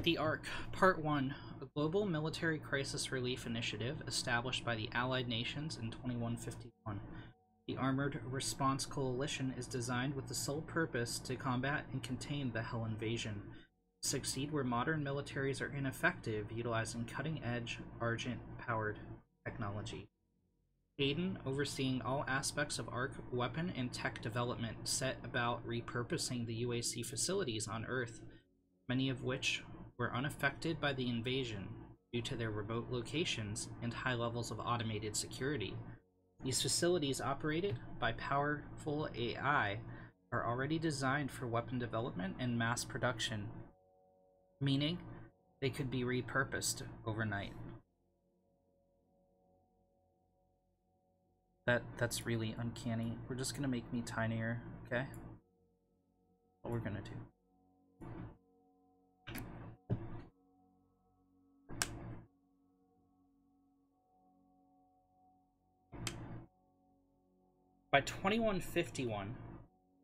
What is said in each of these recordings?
The Ark, Part 1, a global military crisis relief initiative established by the Allied Nations in 2151. The Armored Response Coalition is designed with the sole purpose to combat and contain the Hell invasion, succeed where modern militaries are ineffective, utilizing cutting-edge, Argent-powered technology. Hayden, overseeing all aspects of Ark weapon and tech development, set about repurposing the UAC facilities on Earth, many of which were unaffected by the invasion due to their remote locations and high levels of automated security. These facilities, operated by powerful AI, are already designed for weapon development and mass production, meaning they could be repurposed overnight. That's really uncanny. We're just gonna make me tinier, okay? What we're gonna do. By 2151,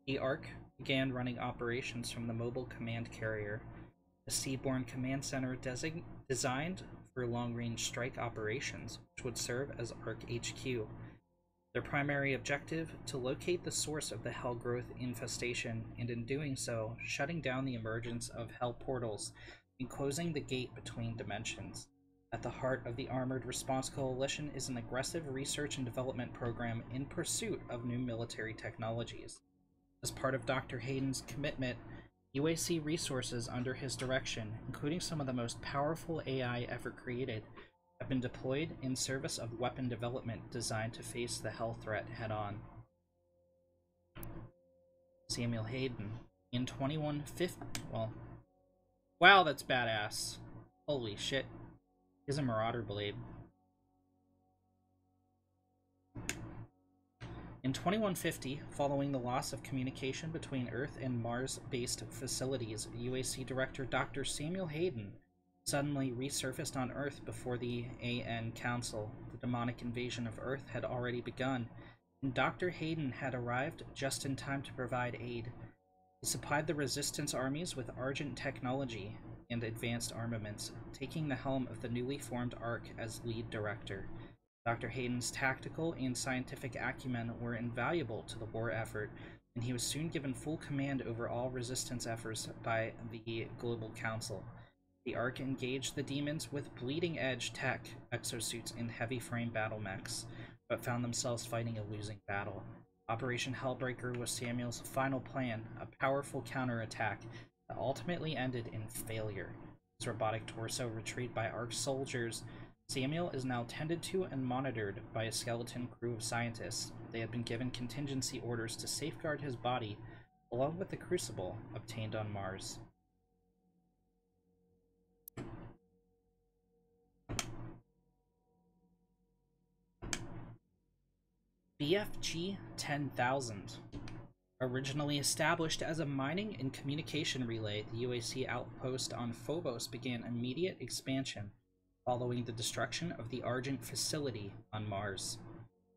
the Ark began running operations from the mobile command carrier, a seaborne command center designed for long-range strike operations, which would serve as Ark HQ. Their primary objective, to locate the source of the Hell growth infestation, and in doing so, shutting down the emergence of Hell portals and closing the gate between dimensions. At the heart of the Armored Response Coalition is an aggressive research and development program in pursuit of new military technologies. As part of Dr. Hayden's commitment, UAC resources under his direction, including some of the most powerful AI ever created, have been deployed in service of weapon development designed to face the Hell threat head-on. Samuel Hayden, in 2150... wow, that's badass. Holy shit. He's a Marauder Blade. In 2150, following the loss of communication between Earth and Mars-based facilities, UAC Director Dr. Samuel Hayden suddenly resurfaced on Earth before the AN Council. The demonic invasion of Earth had already begun, and Dr. Hayden had arrived just in time to provide aid. He supplied the Resistance armies with Argent technology and advanced armaments, taking the helm of the newly formed Ark as lead director. Dr. Hayden's tactical and scientific acumen were invaluable to the war effort, and he was soon given full command over all resistance efforts by the Global Council. The Ark engaged the demons with bleeding-edge tech, exosuits, and heavy-frame battle mechs, but found themselves fighting a losing battle. Operation Hellbreaker was Samuel's final plan, a powerful counterattack that ultimately ended in failure. His robotic torso retrieved by Ark soldiers, Samuel is now tended to and monitored by a skeleton crew of scientists. They had been given contingency orders to safeguard his body, along with the Crucible obtained on Mars. BFG 10,000. Originally established as a mining and communication relay, the UAC outpost on Phobos began immediate expansion following the destruction of the Argent facility on Mars.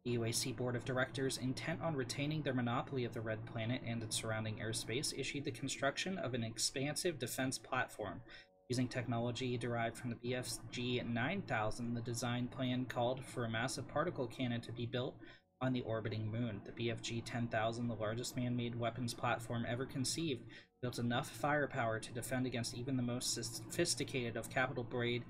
The UAC Board of Directors, intent on retaining their monopoly of the Red Planet and its surrounding airspace, issued the construction of an expansive defense platform. Using technology derived from the BFG 9000, the design plan called for a massive particle cannon to be built on the orbiting moon. The BFG 10,000, the largest man-made weapons platform ever conceived, built enough firepower to defend against even the most sophisticated of capital-grade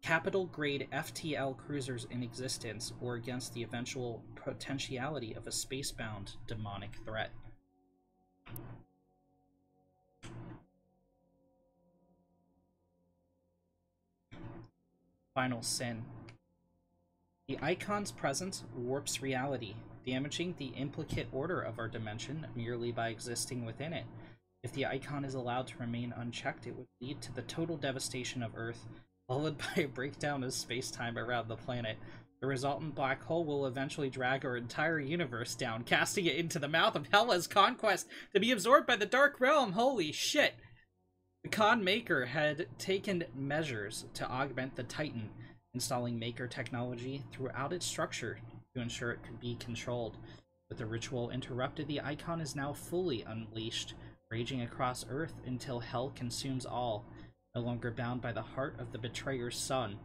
FTL cruisers in existence, or against the eventual potentiality of a space-bound demonic threat. Final Sin. The Icon's presence warps reality, damaging the implicate order of our dimension merely by existing within it. If the Icon is allowed to remain unchecked, it would lead to the total devastation of Earth, followed by a breakdown of space-time around the planet. The resultant black hole will eventually drag our entire universe down, casting it into the mouth of Hela's conquest to be absorbed by the Dark Realm. Holy shit! The Con Maker had taken measures to augment the Titan, installing Maker technology throughout its structure to ensure it could be controlled. With the ritual interrupted, the Icon is now fully unleashed, raging across Earth until Hell consumes all. No longer bound by the heart of the betrayer's son,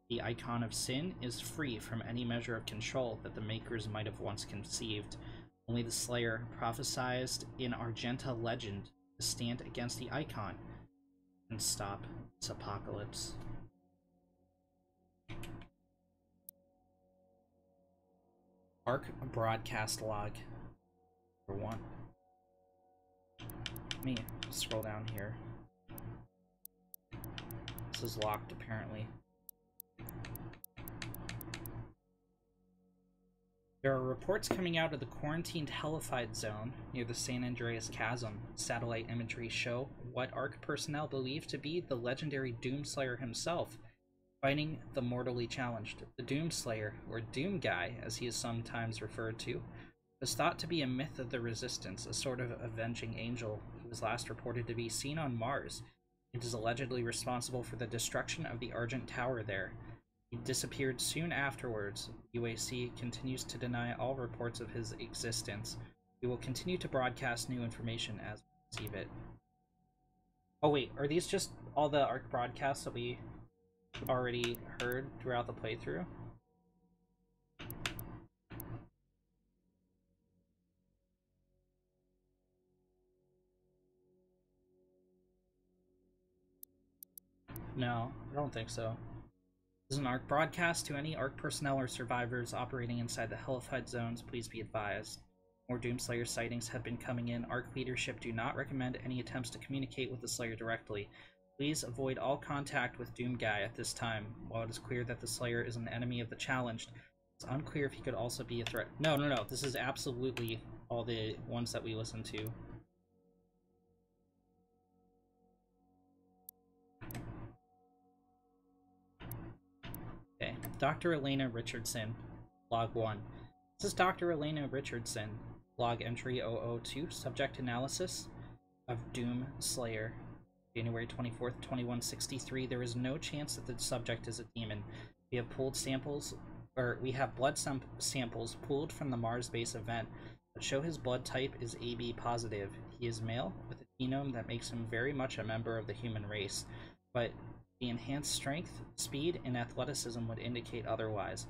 the icon of sin is free from any measure of control that the makers might have once conceived. Only the Slayer, prophesied in Argenta legend, to stand against the icon and stop this apocalypse. ARC broadcast log. Number 1. Let me scroll down here. This is locked, apparently. There are reports coming out of the quarantined Hellified Zone near the San Andreas Chasm. Satellite imagery show what ARC personnel believe to be the legendary Doomslayer himself, fighting the mortally challenged. The Doomslayer, or Doom Guy as he is sometimes referred to, was thought to be a myth of the Resistance, a sort of avenging angel. He was last reported to be seen on Mars. It is allegedly responsible for the destruction of the Argent Tower there. He disappeared soon afterwards. UAC continues to deny all reports of his existence. We will continue to broadcast new information as we receive it. Oh wait, are these just all the ARC broadcasts that we already heard throughout the playthrough? No, I don't think so. This is an ARC broadcast to any ARC personnel or survivors operating inside the Hellified zones. Please be advised. More Doomslayer sightings have been coming in. ARC leadership do not recommend any attempts to communicate with the Slayer directly. Please avoid all contact with Doom Guy at this time. While it is clear that the Slayer is an enemy of the challenged, it's unclear if he could also be a threat. No. This is absolutely all the ones that we listen to. Okay, Dr. Elena Richardson, Log 1. This is Dr. Elena Richardson, Log Entry 002, Subject Analysis of Doom Slayer. January 24th, 2163. There is no chance that the subject is a demon. We have pulled samples, or we have blood samples pulled from the Mars base event that show his blood type is AB positive. He is male with a genome that makes him very much a member of the human race, but the enhanced strength, speed, and athleticism would indicate otherwise.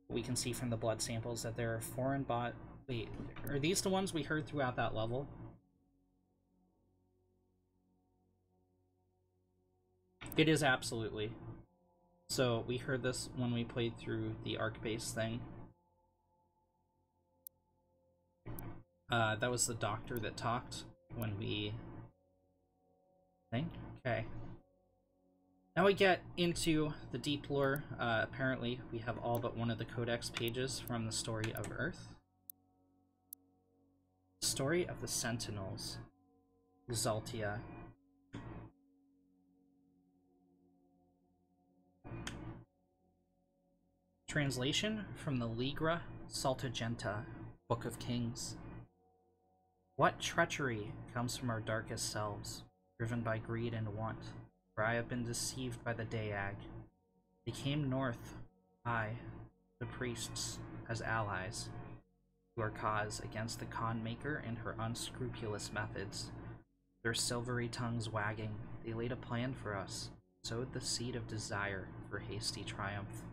We can see from the blood samples that there are foreign Wait, are these the ones we heard throughout that level? It is absolutely. So we heard this when we played through the ARC base thing. That was the doctor that talked when we... Okay. Now we get into the deep lore. Apparently we have all but one of the codex pages from the story of Earth. Story of the Sentinels. Zaltia. Translation from the Ligra Saltagenta, Book of Kings. What treachery comes from our darkest selves, driven by greed and want, for I have been deceived by the Daag. They came north, I, the priests, as allies, to our cause against the con maker and her unscrupulous methods. Their silvery tongues wagging, they laid a plan for us, sowed the seed of desire for hasty triumph.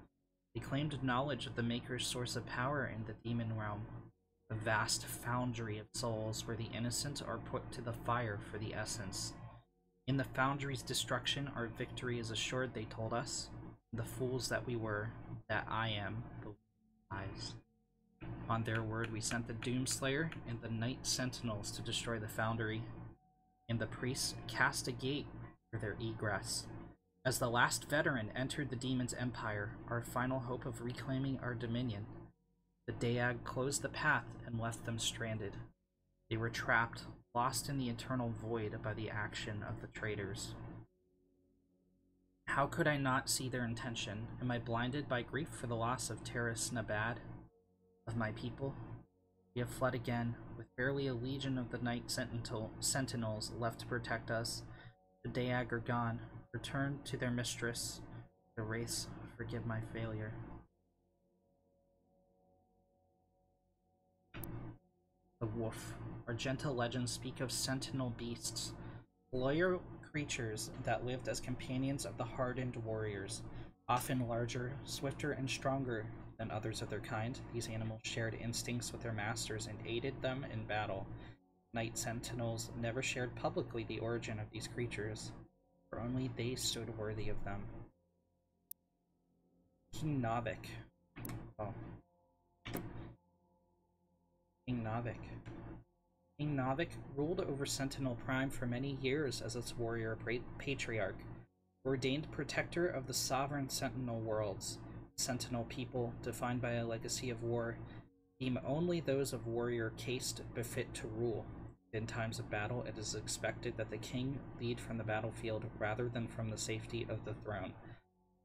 They claimed knowledge of the Maker's source of power in the demon realm, the vast foundry of souls where the innocent are put to the fire for the essence. In the foundry's destruction, our victory is assured, they told us. The fools that we were, that I am, believed lies. On their word, we sent the Doomslayer and the Night Sentinels to destroy the foundry, and the priests cast a gate for their egress. As the last veteran entered the demon's empire, our final hope of reclaiming our dominion, the Daag closed the path and left them stranded. They were trapped, lost in the eternal void by the action of the traitors. How could I not see their intention? Am I blinded by grief for the loss of Terrace Nevada, of my people? We have fled again, with barely a legion of the Night Sentinels left to protect us. The Daag are gone. Return to their mistress. The race, forgive my failure. The Wolf. Argenta legends speak of sentinel beasts. The lawyer creatures that lived as companions of the hardened warriors. Often larger, swifter, and stronger than others of their kind, these animals shared instincts with their masters and aided them in battle. Night Sentinels never shared publicly the origin of these creatures, for only they stood worthy of them. King Knobik. Oh. King Knobik. King Knobik ruled over Sentinel Prime for many years as its warrior patriarch, ordained protector of the sovereign Sentinel worlds. Sentinel people, defined by a legacy of war, deem only those of warrior caste befit to rule. In times of battle, it is expected that the king lead from the battlefield rather than from the safety of the throne.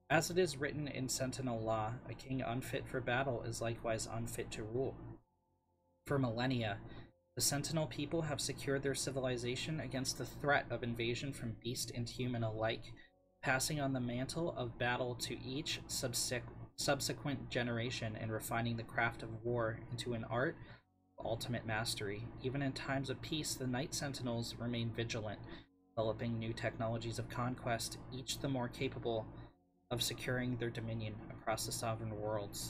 As it is written in Sentinel law, a king unfit for battle is likewise unfit to rule. For millennia, the Sentinel people have secured their civilization against the threat of invasion from beast and human alike, passing on the mantle of battle to each subsequent generation and refining the craft of war into an art of ultimate mastery. Even in times of peace, the Night Sentinels remain vigilant, developing new technologies of conquest, each the more capable of securing their dominion across the sovereign worlds.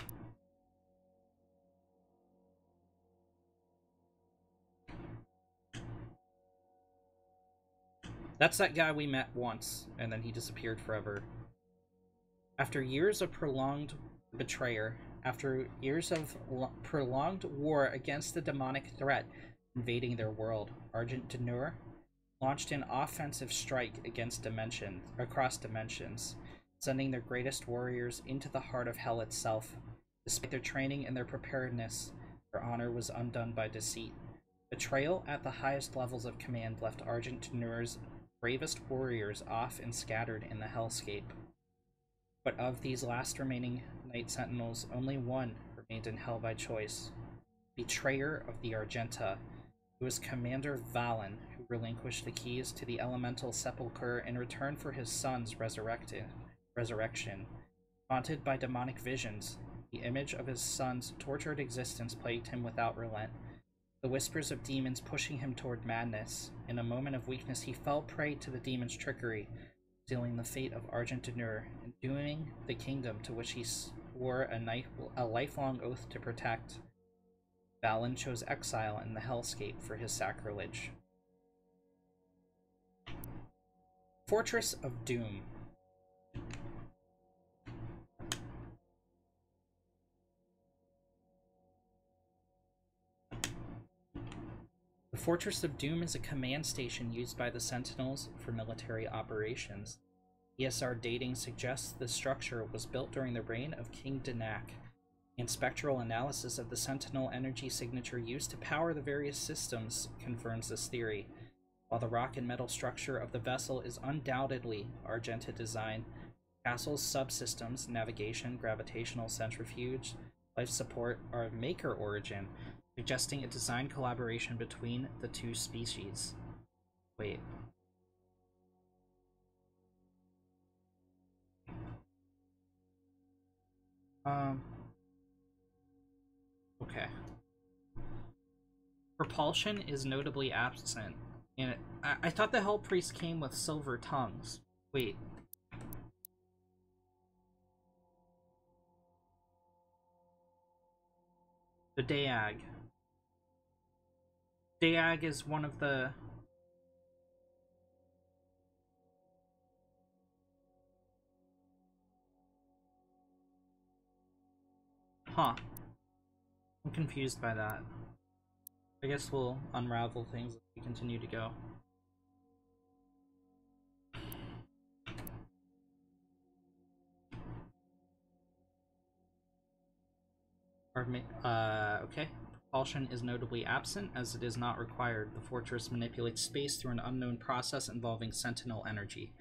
That's that guy we met once, and then he disappeared forever. After years of prolonged betrayal, after years of prolonged war against the demonic threat invading their world, Argenta launched an offensive strike across dimensions, sending their greatest warriors into the heart of hell itself. Despite their training and their preparedness, their honor was undone by deceit. Betrayal at the highest levels of command left Argenta's bravest warriors off and scattered in the hellscape. But of these last remaining Night Sentinels, only one remained in hell by choice. Betrayer of the Argenta, who was Commander Valen, who relinquished the keys to the elemental sepulchre in return for his son's resurrection. Haunted by demonic visions, the image of his son's tortured existence plagued him without relent. The whispers of demons pushing him toward madness. In a moment of weakness, he fell prey to the demon's trickery, sealing the fate of Argenta and dooming the kingdom to which he swore a lifelong oath to protect. Valen chose exile in the hellscape for his sacrilege. Fortress of Doom. The Fortress of Doom is a command station used by the Sentinels for military operations. ESR dating suggests the structure was built during the reign of King Danak, and spectral analysis of the Sentinel energy signature used to power the various systems confirms this theory. While the rock and metal structure of the vessel is undoubtedly Argenta design, castle's subsystems, navigation, gravitational centrifuge, life support are of Maker origin, suggesting a design collaboration between the two species. Wait. Okay. Propulsion is notably absent. And I thought the Hell Priest came with silver tongues. Wait. The Daag. Daag is one of the... Huh. I'm confused by that. I guess we'll unravel things as we continue to go. Okay. Propulsion is notably absent, as it is not required. The fortress manipulates space through an unknown process involving Sentinel energy.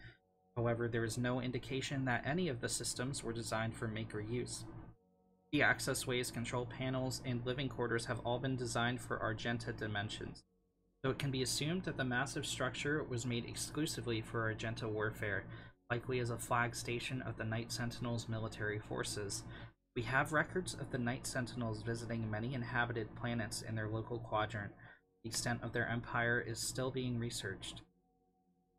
However, there is no indication that any of the systems were designed for Maker use. The accessways, control panels, and living quarters have all been designed for Argenta dimensions, so it can be assumed that the massive structure was made exclusively for Argenta warfare, likely as a flag station of the Night Sentinels' military forces. We have records of the Night Sentinels visiting many inhabited planets in their local quadrant. The extent of their empire is still being researched.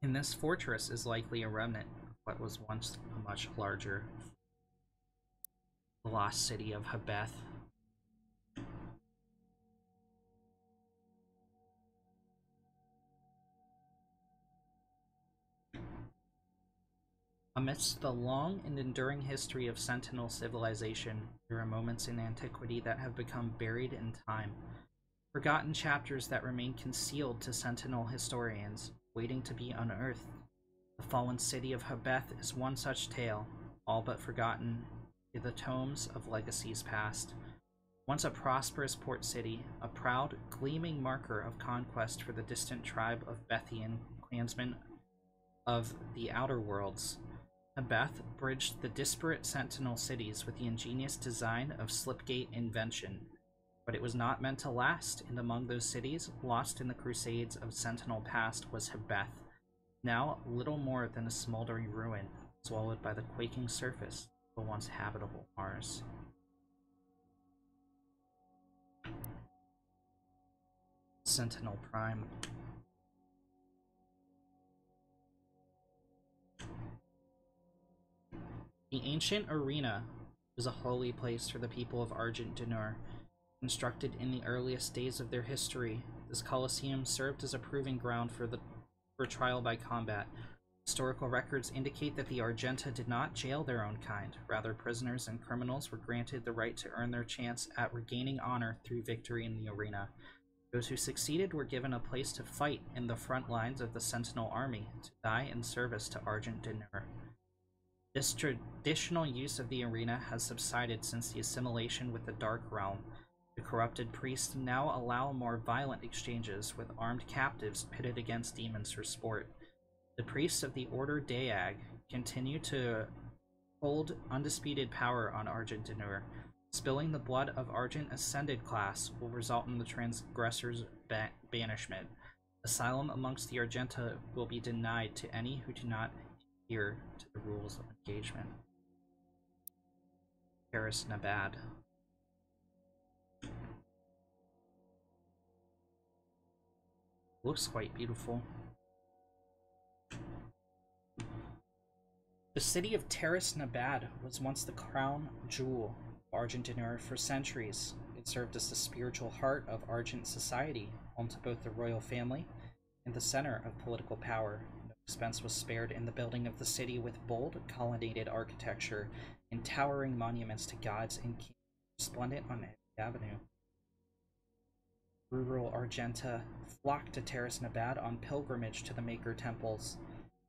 In this fortress is likely a remnant of what was once a much larger lost city of Habeth. Amidst the long and enduring history of Sentinel civilization, there are moments in antiquity that have become buried in time. Forgotten chapters that remain concealed to Sentinel historians, waiting to be unearthed. The fallen city of Habeth is one such tale, all but forgotten in the tomes of legacies past. Once a prosperous port city, a proud, gleaming marker of conquest for the distant tribe of Bethian clansmen of the Outer Worlds, Habeth bridged the disparate Sentinel cities with the ingenious design of slipgate invention. But it was not meant to last, and among those cities, lost in the crusades of Sentinel past, was Habeth, now little more than a smoldering ruin, swallowed by the quaking surface of a once habitable Mars. Sentinel Prime. The ancient arena was a holy place for the people of Argenta. Constructed in the earliest days of their history, this Colosseum served as a proving ground for trial by combat. Historical records indicate that the Argenta did not jail their own kind. Rather, prisoners and criminals were granted the right to earn their chance at regaining honor through victory in the arena. Those who succeeded were given a place to fight in the front lines of the Sentinel army, to die in service to Argenta. This traditional use of the arena has subsided since the assimilation with the Dark Realm. The corrupted priests now allow more violent exchanges, with armed captives pitted against demons for sport. The priests of the Order Daag continue to hold undisputed power on Argenta. Spilling the blood of Argent Ascended class will result in the transgressor's banishment. Asylum amongst the Argenta will be denied to any who do not adhere to the rules of engagement. Terrace Nevada. Looks quite beautiful. The city of Terrace Nevada was once the crown jewel of Argenta for centuries. It served as the spiritual heart of Argent society, home to both the royal family and the center of political power. No expense was spared in the building of the city, with bold, colonnaded architecture and towering monuments to gods and kings resplendent on every avenue. Rural Argenta flocked to Terrace Nevada on pilgrimage to the Maker temples.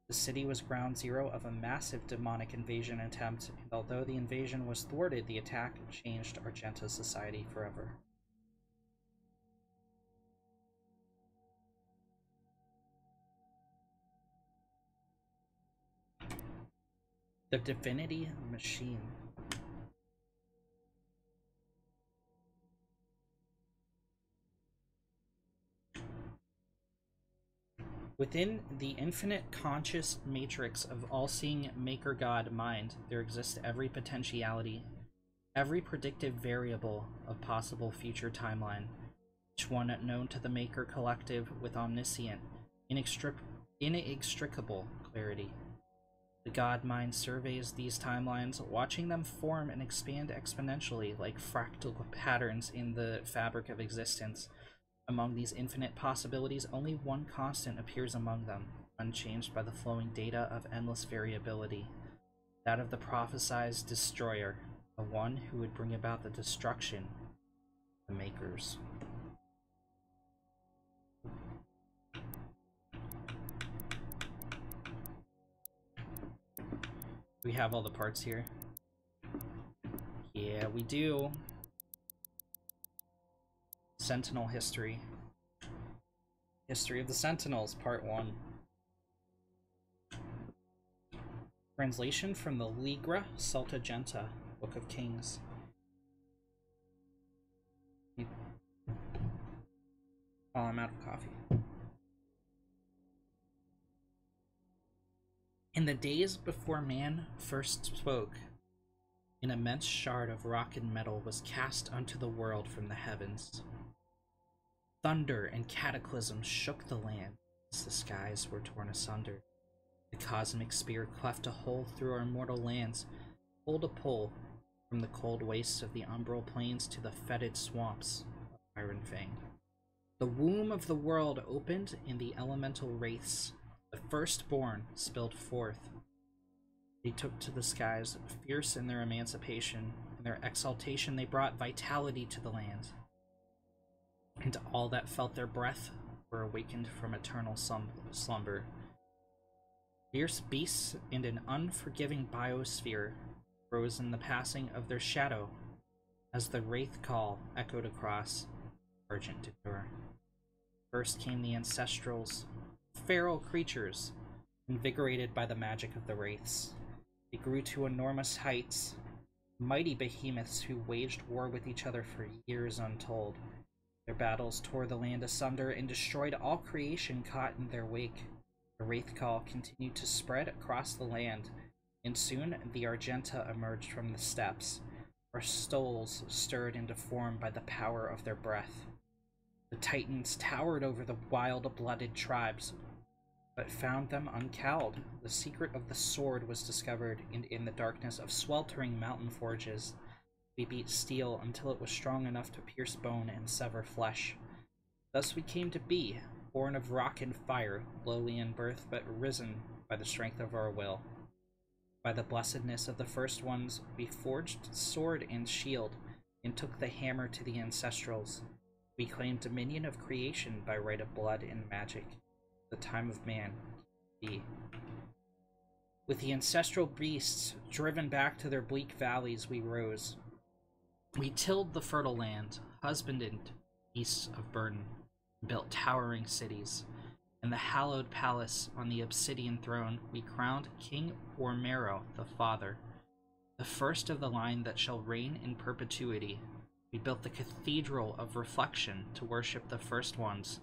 The city was ground zero of a massive demonic invasion attempt, and although the invasion was thwarted, the attack changed Argenta's society forever. The Divinity Machine. Within the infinite conscious matrix of all-seeing Maker-God mind, there exists every potentiality, every predictive variable of possible future timeline, each one known to the Maker Collective with omniscient, inextricable clarity. The God mind surveys these timelines, watching them form and expand exponentially like fractal patterns in the fabric of existence. Among these infinite possibilities, only one constant appears among them, unchanged by the flowing data of endless variability, that of the prophesied destroyer, the one who would bring about the destruction of the Makers. We have all the parts here. Yeah, we do. Sentinel History. History of the Sentinels, Part 1. Translation from the Ligra Saltagenta, Book of Kings. Oh, I'm out of coffee. In the days before man first spoke, an immense shard of rock and metal was cast unto the world from the heavens. Thunder and cataclysm shook the land. The skies were torn asunder. The cosmic spear cleft a hole through our mortal lands, pole to pole, from the cold wastes of the umbral plains to the fetid swamps of Iron Fang. The womb of the world opened, and the elemental wraiths, the firstborn, spilled forth. They took to the skies, fierce in their emancipation. In their exaltation they brought vitality to the land. And all that felt their breath were awakened from eternal slumber. Fierce beasts and an unforgiving biosphere rose in the passing of their shadow as the wraith call echoed across Argenta. First came the ancestrals, feral creatures, invigorated by the magic of the wraiths. They grew to enormous heights, mighty behemoths who waged war with each other for years untold. Their battles tore the land asunder and destroyed all creation caught in their wake. The wraith call continued to spread across the land, and soon the Argenta emerged from the steppes, our souls stirred into form by the power of their breath. The Titans towered over the wild-blooded tribes, but found them uncowed. The secret of the sword was discovered, and in the darkness of sweltering mountain forges, we beat steel until it was strong enough to pierce bone and sever flesh. Thus we came to be, born of rock and fire, lowly in birth, but risen by the strength of our will. By the blessedness of the first ones, we forged sword and shield, and took the hammer to the ancestrals. We claimed dominion of creation by right of blood and magic. The time of man be. With the ancestral beasts driven back to their bleak valleys, we rose. We tilled the fertile land, husbanded beasts of burden, built towering cities. In the hallowed palace on the obsidian throne, we crowned King Ormero the Father, the first of the line that shall reign in perpetuity. We built the Cathedral of Reflection to worship the first ones,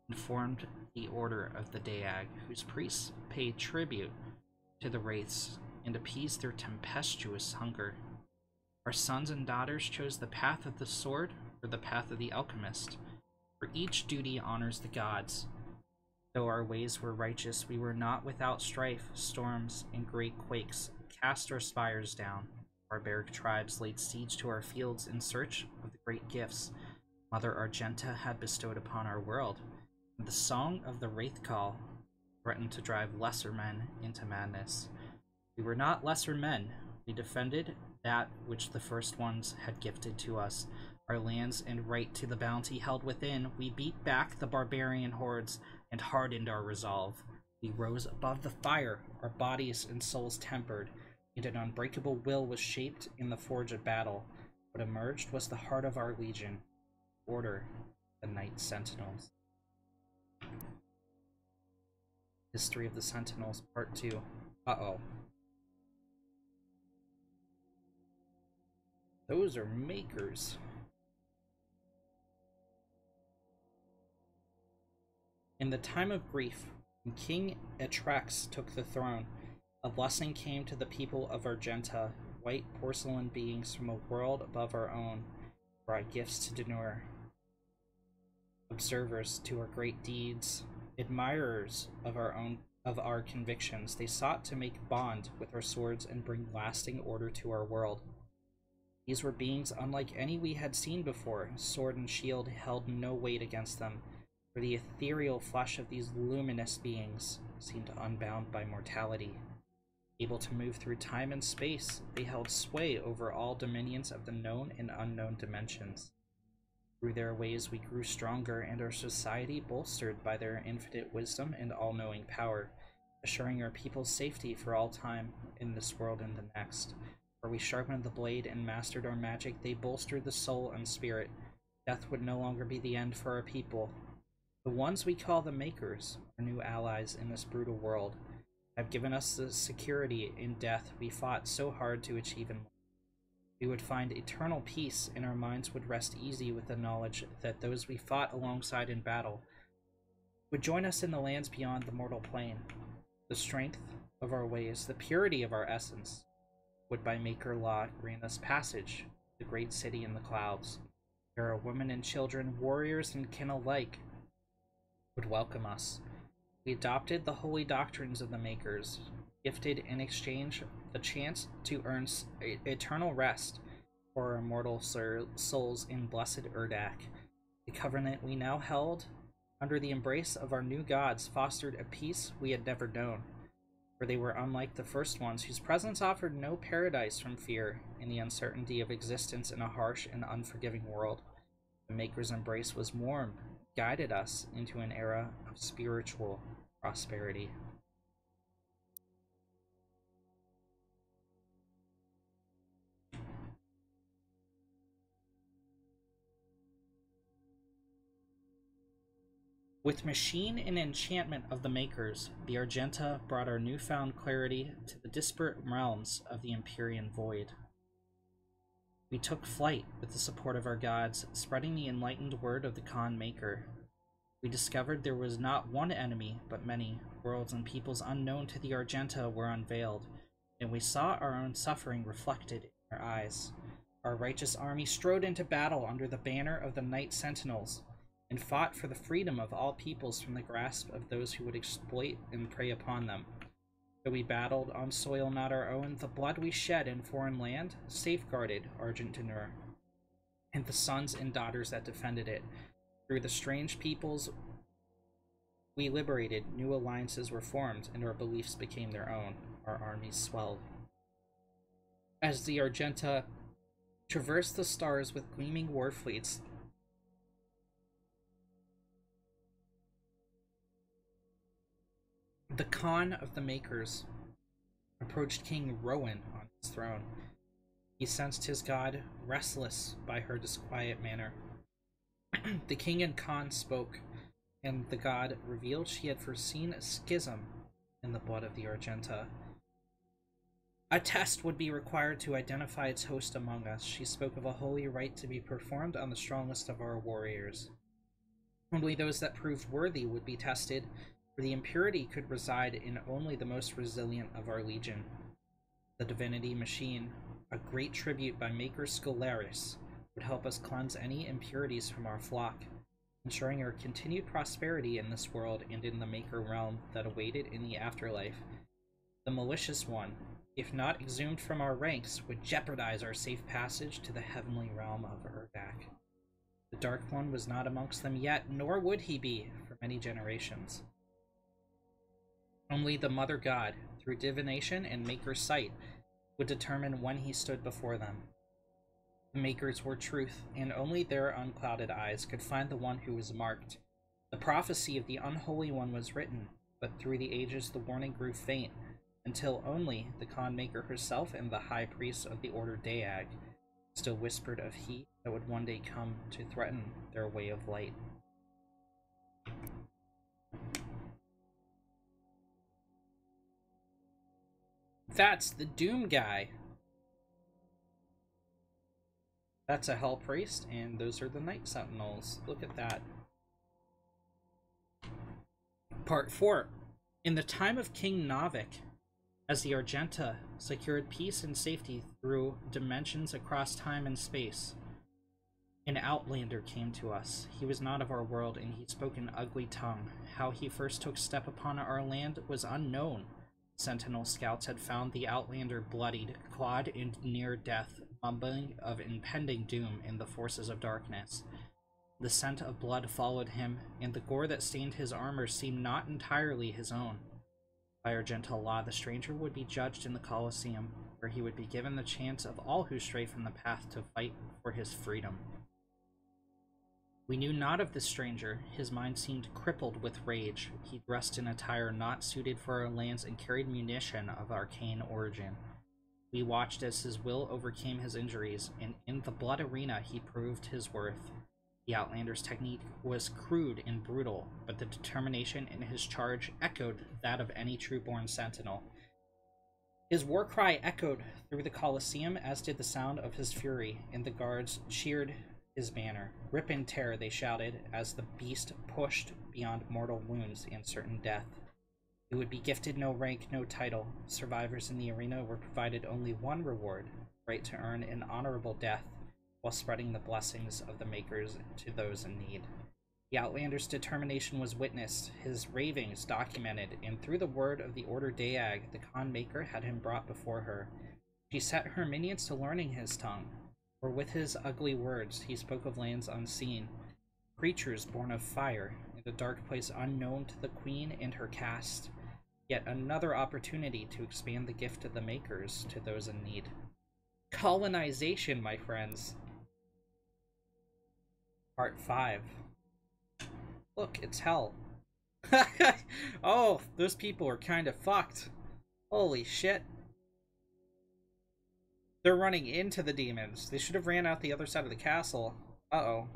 and formed the Order of the Daag, whose priests pay tribute to the wraiths and appease their tempestuous hunger. Our sons and daughters chose the path of the sword or the path of the alchemist, for each duty honors the gods. Though our ways were righteous, we were not without strife. Storms and great quakes cast our spires down. Barbaric tribes laid siege to our fields in search of the great gifts Mother Argenta had bestowed upon our world. And the song of the Wraith Call threatened to drive lesser men into madness. We were not lesser men. We defended that which the first ones had gifted to us, our lands and right to the bounty held within. We beat back the barbarian hordes and hardened our resolve. We rose above the fire, our bodies and souls tempered, and an unbreakable will was shaped in the forge of battle. What emerged was the heart of our legion, Order, the Night Sentinels. History of the Sentinels, Part 2. Uh-oh. Those are makers. In the time of grief, when King Etrax took the throne, a blessing came to the people of Argenta. White porcelain beings from a world above our own brought gifts to Denur. Observers to our great deeds, admirers of our convictions, they sought to make bond with our swords and bring lasting order to our world. These were beings unlike any we had seen before. Sword and shield held no weight against them, for the ethereal flesh of these luminous beings seemed unbound by mortality. Able to move through time and space, they held sway over all dominions of the known and unknown dimensions. Through their ways we grew stronger, and our society bolstered by their infinite wisdom and all-knowing power, assuring our people's safety for all time in this world and the next. Where we sharpened the blade and mastered our magic, they bolstered the soul and spirit. Death would no longer be the end for our people. The ones we call the Makers, our new allies in this brutal world, have given us the security in death we fought so hard to achieve in life. We would find eternal peace, and our minds would rest easy with the knowledge that those we fought alongside in battle would join us in the lands beyond the mortal plane. The strength of our ways, the purity of our essence, would by Maker law grant us passage to the great city in the clouds. Where our women and children, warriors and kin alike, would welcome us. We adopted the holy doctrines of the Makers, gifted in exchange the chance to earn eternal rest for our immortal souls in blessed Urdak. The covenant we now held, under the embrace of our new gods, fostered a peace we had never known, for they were unlike the first ones, whose presence offered no paradise from fear in the uncertainty of existence in a harsh and unforgiving world. The Maker's embrace was warm, guided us into an era of spiritual prosperity. With machine and enchantment of the Makers, the Argenta brought our newfound clarity to the disparate realms of the Empyrean Void. We took flight with the support of our gods, spreading the enlightened word of the Khan Maker. We discovered there was not one enemy, but many. Worlds and peoples unknown to the Argenta were unveiled, and we saw our own suffering reflected in their eyes. Our righteous army strode into battle under the banner of the Night Sentinels, and fought for the freedom of all peoples from the grasp of those who would exploit and prey upon them. Though we battled on soil not our own, the blood we shed in foreign land safeguarded Argenta, and the sons and daughters that defended it. Through the strange peoples we liberated, new alliances were formed, and our beliefs became their own. Our armies swelled. As the Argenta traversed the stars with gleaming war fleets, the Khan of the Makers approached King Rowan on his throne. He sensed his god restless by her disquiet manner. The king and Khan spoke, and the god revealed she had foreseen a schism in the blood of the Argenta. A test would be required to identify its host among us. She spoke of a holy rite to be performed on the strongest of our warriors. Only those that proved worthy would be tested, for the impurity could reside in only the most resilient of our legion. The divinity machine, a great tribute by Maker Scolaris, would help us cleanse any impurities from our flock, ensuring our continued prosperity in this world and in the Maker realm that awaited in the afterlife. The malicious one, if not exhumed from our ranks, would jeopardize our safe passage to the heavenly realm of Urdak. The Dark One was not amongst them yet, nor would he be for many generations. Only the Mother God, through divination and Maker's sight, would determine when he stood before them. The Makers were truth, and only their unclouded eyes could find the one who was marked. The prophecy of the Unholy One was written, but through the ages the warning grew faint, until only the Khan Maker herself and the High Priest of the Order Daag still whispered of he that would one day come to threaten their way of light. That's the Doom guy. That's a Hell Priest, and those are the Night Sentinels. Look at that. Part 4. In the time of King Knobik, as the Argenta secured peace and safety through dimensions across time and space, an Outlander came to us. He was not of our world, and he spoke an ugly tongue. How he first took step upon our land was unknown. Sentinel scouts had found the Outlander bloodied, clawed, and near death, mumbling of impending doom in the forces of darkness. The scent of blood followed him, and the gore that stained his armor seemed not entirely his own. By Argenta law, the stranger would be judged in the Colosseum, where he would be given the chance of all who stray from the path to fight for his freedom. We knew not of this stranger. His mind seemed crippled with rage. He dressed in attire not suited for our lands and carried munition of arcane origin. We watched as his will overcame his injuries, and in the blood arena he proved his worth. The Outlander's technique was crude and brutal, but the determination in his charge echoed that of any true-born sentinel. His war cry echoed through the Colosseum, as did the sound of his fury, and the guards cheered his banner. Rip and tear, they shouted, as the beast pushed beyond mortal wounds and certain death. He would be gifted no rank, no title. Survivors in the arena were provided only one reward, right to earn an honorable death, while spreading the blessings of the Makers to those in need. The Outlander's determination was witnessed, his ravings documented, and through the word of the Order Daag, the Khan Maker had him brought before her. She set her minions to learning his tongue, for with his ugly words he spoke of lands unseen, creatures born of fire, in a dark place unknown to the Queen and her caste. Yet another opportunity to expand the gift of the Makers to those in need. Colonization, my friends. Part 5. Look, it's hell. Oh, those people are kind of fucked. Holy shit. They're running into the demons. They should have ran out the other side of the castle. Uh-oh.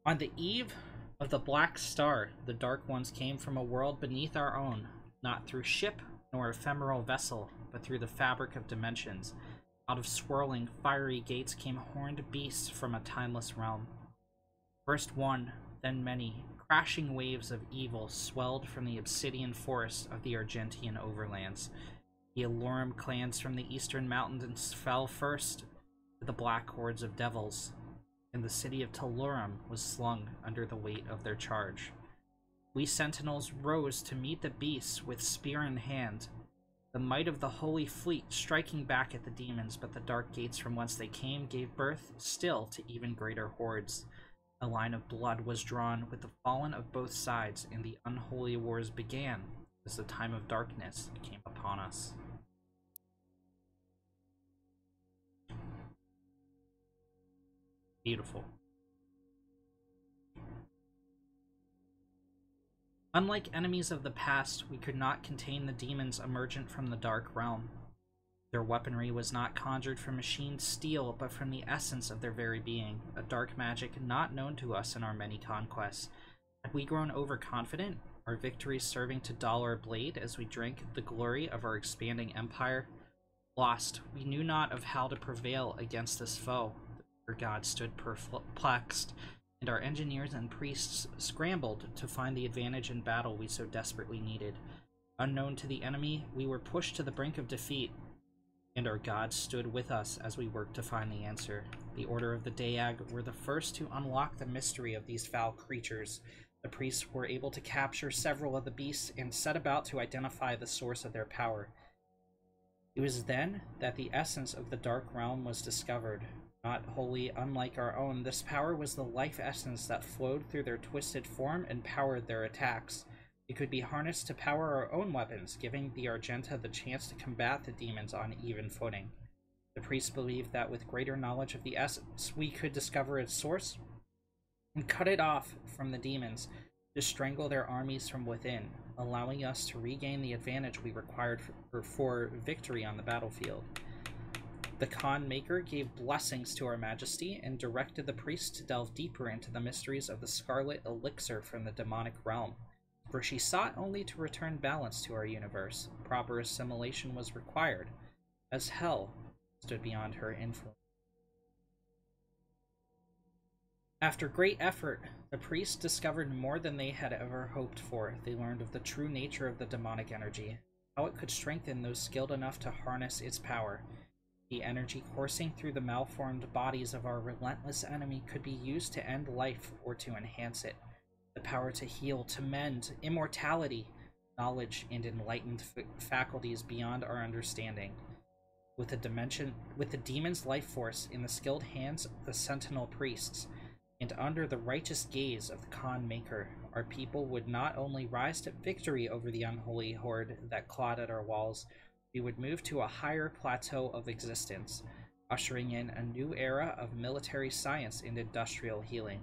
On the eve of the Black Star, the Dark Ones came from a world beneath our own, not through ship nor ephemeral vessel, but through the fabric of dimensions. Out of swirling, fiery gates came horned beasts from a timeless realm. First one, then many, crashing waves of evil swelled from the obsidian forests of the Argentian overlands. The Alorum clans from the eastern mountains fell first to the black hordes of devils, and the city of Tulurum was slung under the weight of their charge. We Sentinels rose to meet the beasts with spear in hand, the might of the Holy Fleet striking back at the demons, but the dark gates from whence they came gave birth still to even greater hordes. A line of blood was drawn with the fallen of both sides, and the unholy wars began as the time of darkness came upon us. Beautiful. Unlike enemies of the past, we could not contain the demons emergent from the Dark Realm. Their weaponry was not conjured from machined steel, but from the essence of their very being, a dark magic not known to us in our many conquests. Had we grown overconfident, our victories serving to dull our blade as we drank the glory of our expanding empire? Lost, we knew not of how to prevail against this foe. The god stood perplexed, and our engineers and priests scrambled to find the advantage in battle we so desperately needed. Unknown to the enemy, we were pushed to the brink of defeat, and our god stood with us as we worked to find the answer. The Order of the Daag were the first to unlock the mystery of these foul creatures. The priests were able to capture several of the beasts and set about to identify the source of their power. It was then that the essence of the Dark Realm was discovered. Not wholly unlike our own, this power was the life essence that flowed through their twisted form and powered their attacks. It could be harnessed to power our own weapons, giving the Argenta the chance to combat the demons on even footing. The priests believed that with greater knowledge of the essence, we could discover its source and cut it off from the demons to strangle their armies from within, allowing us to regain the advantage we required for victory on the battlefield. The Khan Maker gave blessings to our majesty and directed the priests to delve deeper into the mysteries of the scarlet elixir from the demonic realm, for she sought only to return balance to our universe. Proper assimilation was required, as hell stood beyond her influence. After great effort, the priests discovered more than they had ever hoped for. They learned of the true nature of the demonic energy, how it could strengthen those skilled enough to harness its power. The energy coursing through the malformed bodies of our relentless enemy could be used to end life or to enhance it. The power to heal, to mend, immortality, knowledge, and enlightened faculties beyond our understanding. With the demon's life force in the skilled hands of the Sentinel priests, and under the righteous gaze of the Khan Maker, our people would not only rise to victory over the unholy horde that clawed at our walls, we would move to a higher plateau of existence, ushering in a new era of military science and industrial healing.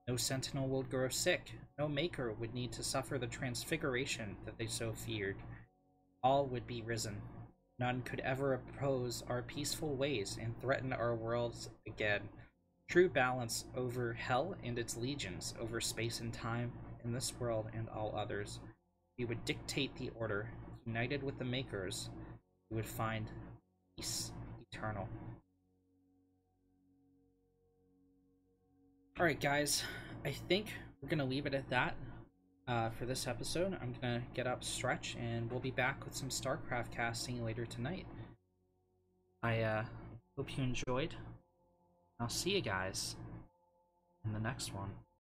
No Sentinel would grow sick, no Maker would need to suffer the transfiguration that they so feared. All would be risen. None could ever oppose our peaceful ways and threaten our worlds again. True balance over hell and its legions, over space and time, in this world and all others. We would dictate the order, united with the Makers. We would find peace eternal. Alright guys, I think we're going to leave it at that for this episode. I'm going to get up, stretch, and we'll be back with some StarCraft casting later tonight. I hope you enjoyed. I'll see you guys next one.